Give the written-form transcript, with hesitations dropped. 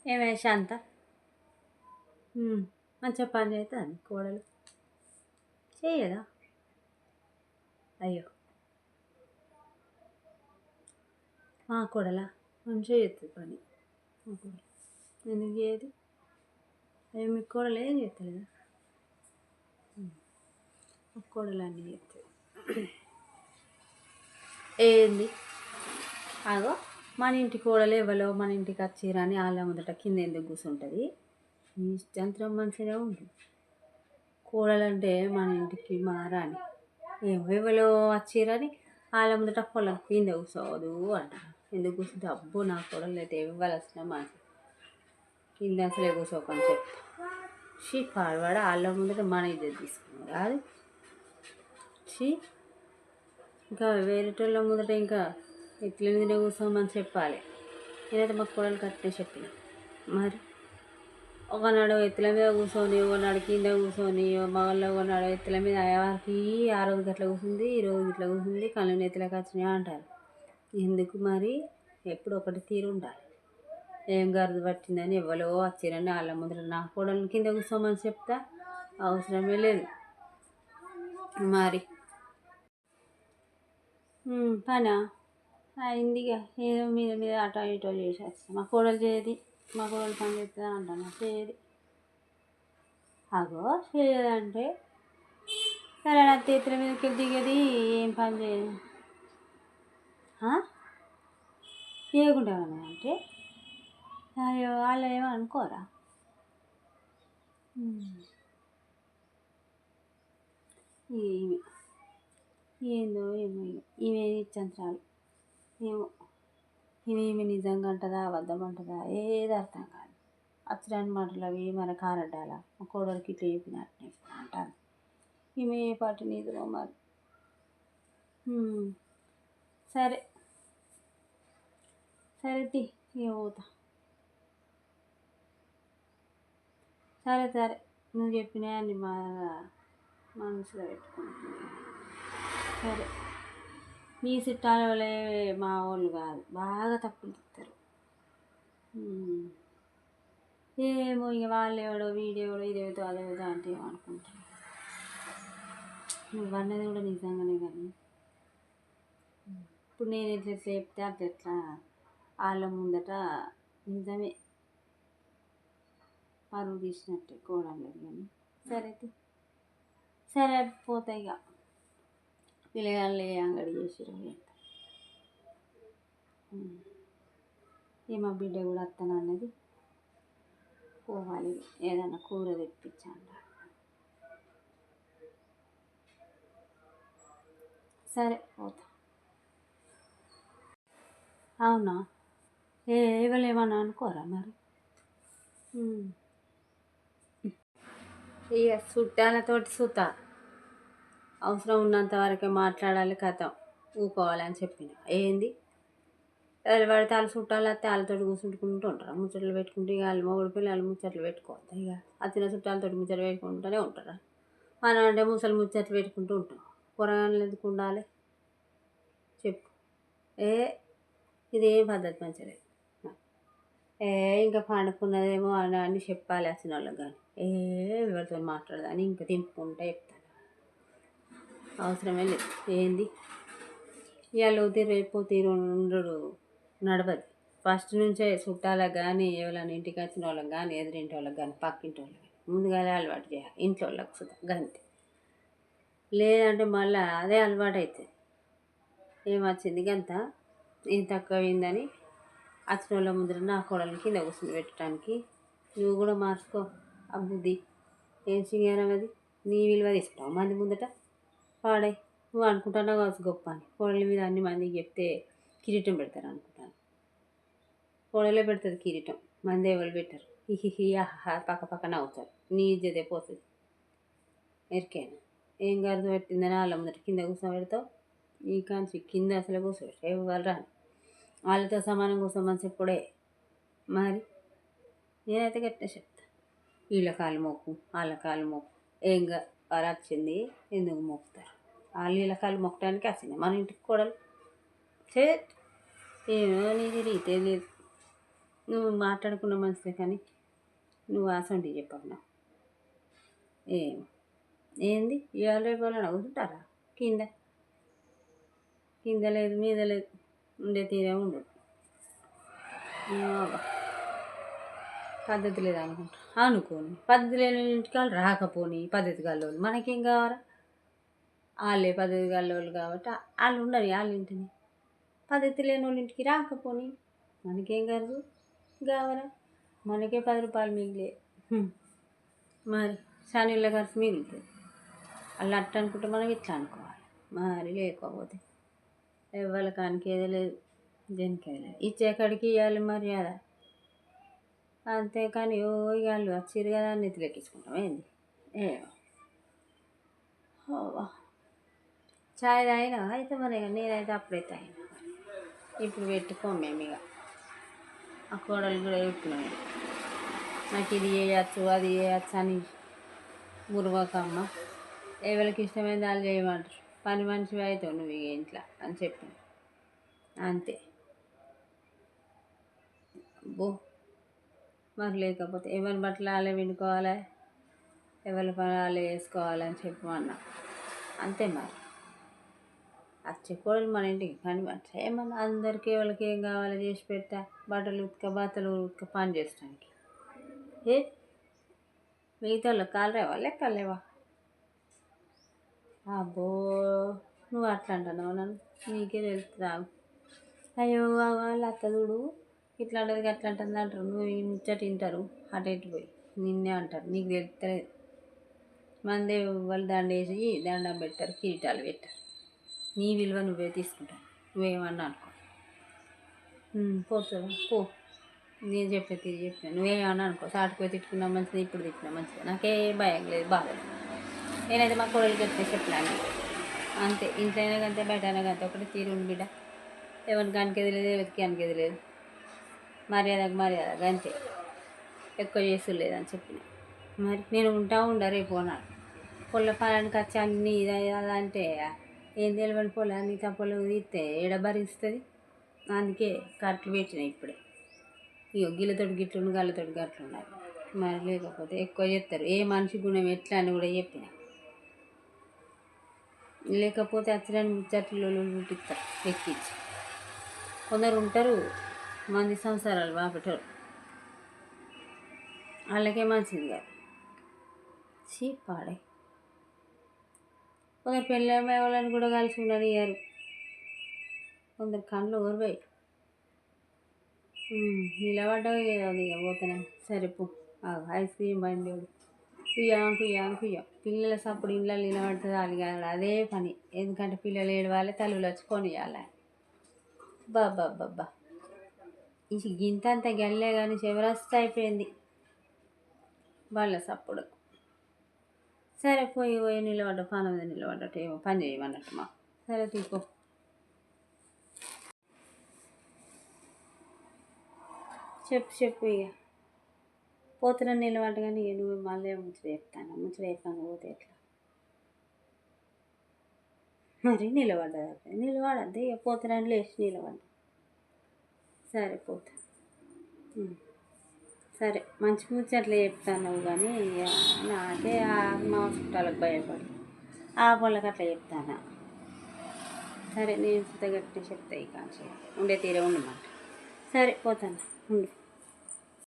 ఏమే శాంత మంచిగా పని చేస్తుందా కోడలు చేయదా? అయ్యో మా కోడలా మంచిగా చేస్తుంది పని. మా కోడలు ఎందుకు చేయదు? అయ్యో మీ కోడలు ఏం చేస్తలేదా? మా కోడలు అన్నీ చేస్తుంది. ఏంది అగో మన ఇంటి కోడలు ఎవరో మన ఇంటికి వచ్చిరని వాళ్ళ ముందట కింద ఎందుకు కూర్చుంటుంది? నిశ్చంత్రం మంచిగా ఉంది. కోడలంటే మన ఇంటికి మారాని ఎవరో వచ్చిరని వాళ్ళ ముందట పొలం కింద కూర్చోవద్దు అంటారు. ఎందుకు కూర్చుంటే అబ్బో నా కోడలు అయితే ఎవరు వచ్చినా మంచి కింద అసలే కూర్చోకని చెప్తా. షీ పాడవాడ వాళ్ళ ముందట మన ఇద్దరు తీసుకున్నారు అది. షీ ఇంకా వేరేటోళ్ళ ముందట ఇంకా ఎట్ల మీద కూర్చోమని చెప్పాలి. నేనైతే మా కోడలు కట్టే చెప్పిన. మరి ఒకనాడు ఎత్తుల మీద కూర్చొని ఒకనాడు కింద కూర్చొని మగళ్ళు ఒకనాడు ఎత్తుల మీద వారికి ఆ రోజు గట్ల కూర్చుంది, ఈ రోజు ఇట్లా కూర్చుంది, కళ్ళు నెత్తులకు వచ్చినాయి అంటారు. ఎందుకు మరి? ఎప్పుడు ఒకటి తీరు ఉండాలి. ఏం గరుదు పట్టిందని ఎవరో వచ్చిరని వాళ్ళ ముందర నా కోడలు కింద కూర్చోమని చెప్తా అవసరమే లేదు. మరి పనా అయిందిగా ఏదో మీద మీద అటో ఇటో చేసేస్తా. మా కోడలు చేయది, మా కోడలు పని చేస్తుందా అంటాను. చేయది. అగో చేయదంటే సరే నా చేతుల మీదకి దిగది, ఏం పని చేయదు. చేయకుండా అంటే అయ్యో వాళ్ళు ఏమో అనుకోరా? ఈమె ఏందో ఏమో ఈమె ఇచ్చంతరాలు ఏమో. ఈమె నిజంగా అంటదా అబద్ధం అంటదా ఏది అర్థం కాదు. అచ్చరాని మాటలు అవి మన కారడ్డాలా మా కోడలికి ఇట్లా చెప్పినట్టు అంటాను. ఈమె ఏ పాటి నిజమో మరి. సరే సరే ఇక పోతా. సరే సరే నువ్వు చెప్పినా అన్ని బాగా మనసులో పెట్టుకుంటున్నా. సరే మీ చుట్టాల వాళ్ళే మా వాళ్ళు కాదు, బాగా తప్పులు చెప్తారు. ఏమో ఇక వాళ్ళు ఎవడో వీడెవడో ఇదేదో అదేదో అంటే ఏమనుకుంటారు. నువ్వు అన్నది కూడా నిజంగానే కానీ ఇప్పుడు నేను ఎట్లా చెప్తే అట్లా ఎట్లా వాళ్ళ ముందట నిజమే పరువు తీసినట్టే కోడలేదు కానీ. సరే సరే పోతాయి ఇక పిల్లగాళ్ళు ఏ అంగడి చేసిరు మా బిడ్డ కూడా వస్తాను అన్నది. పోవాలి ఏదన్నా కూర తెప్పించాను. సరే పోతా. అవునా? ఇవ్వలేమని అనుకోరా మరి? ఇక చుట్టాలతోటి సుతా అవసరం ఉన్నంత వరకే మాట్లాడాలి, కథ ఊకోవాలని చెప్పిన. ఏంది ఎవరు పడితే వాళ్ళు చుట్టాలు వస్తే వాళ్ళతో కూర్చుంటుకుంటూ ఉంటారా? ముచ్చట్లు పెట్టుకుంటూ ఇక వాళ్ళు మొగుడు పిల్లలు ముచ్చట్లు పెట్టుకోవద్దా? ఇక వచ్చిన చుట్టాలతో ముచ్చట్లు పెట్టుకుంటూనే ఉంటారా? మనం అంటే ముసలి ముచ్చట్లు పెట్టుకుంటూ ఉంటాం. కూరగాయలు ఎందుకు ఉండాలి చెప్పు? ఇదేం పద్ధతి మంచిది. ఇంకా పండుకున్నదేమో అని చెప్పాలి వచ్చిన వాళ్ళకి. కానీ ఎవరితో మాట్లాడదని ఇంకా తింపుకుంటే చెప్తాను. అవసరమే లేదు. ఏంది ఇవాళ తీరు రేపు తీరు ఉండడు, నడవదు. ఫస్ట్ నుంచే చుట్టాలకు కానీ ఎవరైనా ఇంటికి వచ్చిన వాళ్ళకి కానీ ఎదురింటి వాళ్ళకి కానీ పక్కింటి వాళ్ళకి కానీ ముందుగానే అలవాటు చేయాలి. ఇంట్లో వాళ్ళకి సుతా గంతే. లేదంటే మళ్ళీ అదే అలవాటు అవుతుంది. ఏమొచ్చింది గంత ఏం తక్కువైందని వచ్చిన వాళ్ళ ముందర నా కోడలు కింద కూర్చుని పెట్టడానికి నువ్వు కూడా మార్చుకో. ఆ బుద్ధి ఏం సింగారం అది? నీ విలువ తీసుకుంటావు మంది ముందట పాడే. నువ్వు అనుకుంటున్నావు కావచ్చు గొప్ప అని. కోడల మీద అన్ని మందికి చెప్తే కిరీటం పెడతారు అనుకుంటాను. కోడలే పెడుతుంది కిరీటం, మంది ఎవరు పెట్టారు. హిహి పక్క పక్క నవ్వుతారు. నీ ఇజ్జతే పోతుంది. ఎరికేనా? ఏం గరుదు పెట్టిందని వాళ్ళ ముందట కింద కూర్చోబెడతావు. ఈ కాంచి కింద అసలు కూర్చోబెడతావు ఎవరు రాని వాళ్ళతో సమానం కూర్చోమని చెప్పుడే. మరి నేనైతే గట్టిగా చెప్తా. వీళ్ళ కాలు మొక్కు వాళ్ళ కాలు మొక్కు. ఏంగా వారు వచ్చింది ఎందుకు మొక్కుతారు? వాళ్ళు వీళ్ళ కాలు మొక్కడానికి వచ్చింది మన ఇంటికి కోడలు. ఏమో నీది రీతే లేదు. నువ్వు మాట్లాడుకున్న మంచిదే కానీ నువ్వు అసంటివి చెప్పకు నాకు. ఏం ఏంది ఇవాళ రేపు వాళ్ళని అవుతుంటారా? కింద కింద లేదు మీద లేదు, ఉండే తీరే ఉండదు. పద్ధతి లేదు అనుకుంటా అనుకోని పద్ధతి లేని ఇంటికి వాళ్ళు రాకపోని పద్ధతి గల్లోళ్ళు మనకేం కావాలా? వాళ్ళే పద్ధతి గల్లోళ్ళు కాబట్టి వాళ్ళు ఉండరు వాళ్ళ ఇంటిని. పద్ధతి లేని వాళ్ళ ఇంటికి రాకపోని మనకేం కాదు కావాలా? మనకే 10 రూపాయలు మిగిలే మరి శనిళ్ళ ఖర్చు మిగులుతుంది. వాళ్ళు అట్ట అనుకుంటే మనం ఇట్లా అనుకోవాలి. మరి లేకపోతే ఎవరి కానికేదే లేదు, దేనికేదే లేదు. ఇచ్చే కాడికి ఇవ్వాలి మర్యాద, అంతేకాని ఓ వాళ్ళు వచ్చిరు కదా అని నెత్తిలెక్కించుకుంటాం ఏంది? చాయ్ తాగినా అయితే మరి నేనైతే అప్పుడైతే అయినా ఇప్పుడు పెట్టుకోం మేము ఇక. ఆ కోడలు కూడా చెప్తున్నాం నాకు ఇది చేయచ్చు అది చేయచ్చు అని మురవకమ్మ, ఎవరికి ఇష్టమైంది వాళ్ళు చేయమంటారు. పని మనిషి అవుతావు నువ్వు ఇక ఇంట్లో అని చెప్పి అంతే. బో మరి లేకపోతే ఎవరి బట్టలు వాళ్ళే వినుకోవాలి, ఎవరి పని వాళ్ళే వేసుకోవాలని చెప్పమన్నా అంతే. మరి వచ్చే కోడలు మన ఇంటికి పని మనిషి ఏమన్నా అందరికీ వాళ్ళకి ఏం కావాలో చేసి పెట్టా, బట్టలు ఉతక పని చేస్తానికి. ఏ మిగతా వాళ్ళు కాలరేవా లెక్కలేవా? అబ్బో నువ్వు అట్లా అంటున్నావు నన్ను, నీకే తెలుస్తుందా? అయ్యో వాళ్ళు అత్త చూడు ఇట్లా అంటది అట్లా అంటుంది అంటారు. నువ్వు ఈ ముచ్చట తింటారు అటు ఇటు పోయి నిన్నే అంటారు. నీకు తెలుస్తలేదు. మందే వాళ్ళు దండేసి దండం పెట్టారు, కిరీటాలు పెట్టారు. నీ విలువ నువ్వే తీసుకుంటావు. నువ్వేమన్నా అనుకో పోతావు పో. నేను చెప్పేది చెప్పిన నువ్వేమన్నా అనుకో. సాటుపోయి తిట్టుకున్నా మంచిది, ఇప్పుడు తిట్టినా మంచిది, నాకే భయం లేదు, బాధ లేదు. నేనైతే మా కోడలికి చెప్తే చెప్పినాను అంతే. ఇంట్లో అయినా కంతే బయట అయినా కంతే ఒకటి తీరుండి బిడ్డ. ఎవరికి అనికేది లేదు, ఎవరికి అనికేది లేదు. మర్యాద అంతే, ఎక్కువ చేస్తులేదు అని చెప్పిన. మరి నేను ఉండా రేపు అన్నాడు. పొల్ల పొలానికి వచ్చి అన్నీ ఇదంటే ఏం తెలియని పొలాన్ని తప్పలు తీస్తే ఎడబరిస్తుంది. అందుకే కట్లు పెట్టిన ఇప్పుడే. ఇక గిల్లతోటి గిట్లు గళ్ళతోటి గట్లు ఉండాలి. మరి లేకపోతే ఎక్కువ చేస్తారు. ఏ మనిషి గుణం ఎట్లా అని కూడా చెప్పిన. లేకపోతే అచ్చడానికి ముచ్చట్లు పుట్టిస్తారు ఎక్కించి. కొందరు ఉంటారు మంది సంసారాలు బాపటారు, వాళ్ళకే మంచిది కాదు. పాడే కొందరు పెళ్ళి వాళ్ళని కూడా కలిసి ఉండనియ్యారు. కొందరు కళ్ళు ఓరిపోయి నిలబడ్డా అది పోతేనే సరిపో. ఐస్ క్రీమ్ బండి కుయ్యా పిల్లల సప్పుడు ఇళ్ళలో నిలబడుతుంది. వాళ్ళు అదే పని. ఎందుకంటే పిల్లలు ఏడవాలి, తల్లులు వచ్చి కొనియాలి. బాబ్బా ఈ గింతంత గల్లే కానీ చివరస్తా అయిపోయింది వాళ్ళ సప్పుడు. సరే పోయి నిలబడ్డ పాన మీద నిలబడ్డట్టు ఏమో పని చేయమన్నట్టు మాకు. సరే తీసుకో చెప్పు ఇక. పోతున్నా నిలబడ్డ కానీ నువ్వు మళ్ళీ ముచ్చట చెప్తాను పోతే ఎట్లా? మరి నిలబడద్దు ఇక. పోతున్నాను లేచి నిలబడ్డా. సరే పోతా. సరే మంచి ముచ్చట్లు చెప్తాను కానీ ఇక నాకే మా చుట్టాలకు భయపడి ఆ వాళ్ళకి అట్లా చెప్తాను. సరే నేను సుత గట్టి చెప్తా ఇక ఉండే తీరే ఉండమాట. సరే పోతాను ఉండు.